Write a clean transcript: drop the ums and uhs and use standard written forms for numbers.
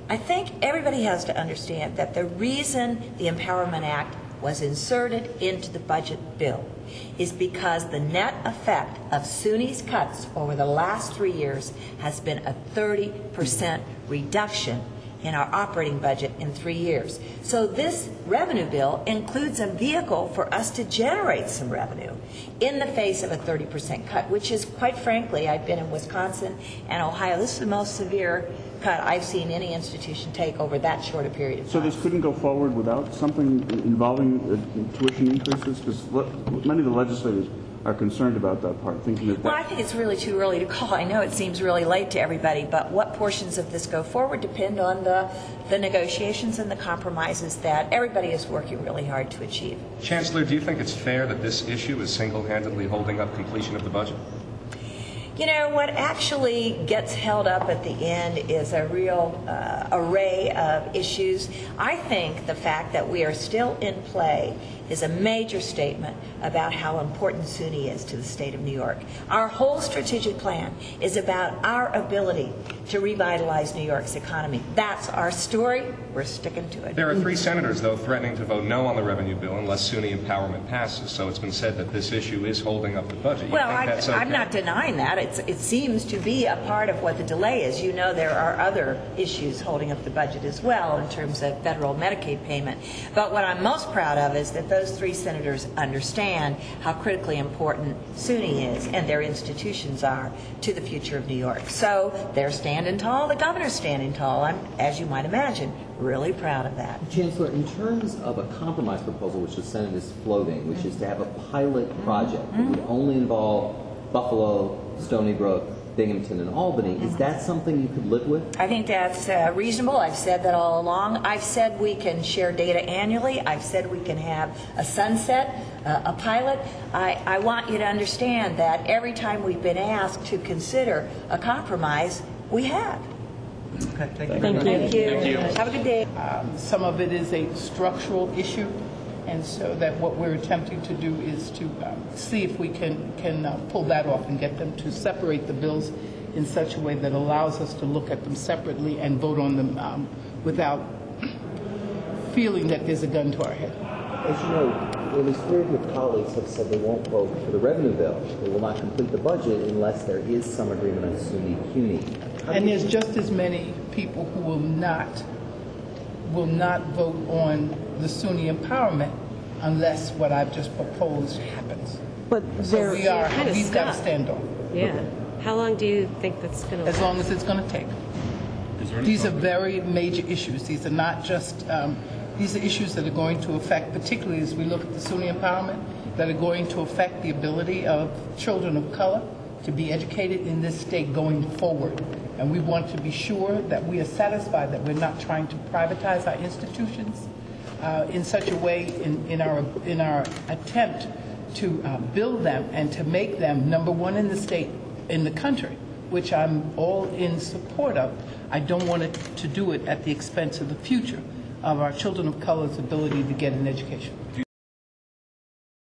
I think everybody has to understand that the reason the Empowerment Act was inserted into the budget bill is because the net effect of SUNY's cuts over the last 3 years has been a 30% reduction in our operating budget in 3 years. So this revenue bill includes a vehicle for us to generate some revenue in the face of a 30% cut, which is, quite frankly, I've been in Wisconsin and Ohio. This is the most severe cut I've seen any institution take over that short a period of time. So this couldn't go forward without something involving tuition increases? Because many of the legislators are concerned about that part, thinking that... Well, I think it's really too early to call. I know it seems really late to everybody, but what portions of this go forward depend on the negotiations and the compromises that everybody is working really hard to achieve. Chancellor, do you think it's fair that this issue is single-handedly holding up completion of the budget? You know, what actually gets held up at the end is a real array of issues. I think the fact that we are still in play is a major statement about how important SUNY is to the state of New York. Our whole strategic plan is about our ability to revitalize New York's economy. That's our story. We're sticking to it. There are 3 senators, though, threatening to vote no on the revenue bill unless SUNY empowerment passes. So it's been said that this issue is holding up the budget. Well, I'm not denying that. It seems to be a part of what the delay is. You know, there are other issues holding up the budget as well in terms of federal Medicaid payment. But what I'm most proud of is that those 3 senators understand how critically important SUNY is and their institutions are to the future of New York. So they're standing tall. The governor's standing tall. I'm, as you might imagine, really proud of that. Chancellor, in terms of a compromise proposal which the Senate is floating, which is to have a pilot project that would only involve Buffalo, Stony Brook, Binghamton, and Albany, is that something you could live with? I think that's reasonable. I've said that all along. I've said we can share data annually. I've said we can have a sunset, a pilot. I want you to understand that every time we've been asked to consider a compromise, we have. Okay, thank you. Thank you. Have a good day. Some of it is a structural issue, and so that what we're attempting to do is to see if we can pull that off and get them to separate the bills in such a way that allows us to look at them separately and vote on them without feeling that there's a gun to our head. As you know, at least 3 of your colleagues have said they won't vote for the revenue bill. They will not complete the budget unless there is some agreement on SUNY CUNY. And there's just as many people who will not vote on the SUNY empowerment unless what I've just proposed happens. But so we've got to stand on. Yeah. Okay. How long do you think that's going to? As long as it's going to take. These are very major issues. These are not just. These are issues that are going to affect, particularly as we look at the SUNY empowerment, that are going to affect the ability of children of color to be educated in this state going forward. And we want to be sure that we are satisfied that we're not trying to privatize our institutions in such a way in our attempt to build them and to make them number 1 in the state, in the country, which I'm all in support of. I don't want to do it at the expense of the future of our children of color's ability to get an education.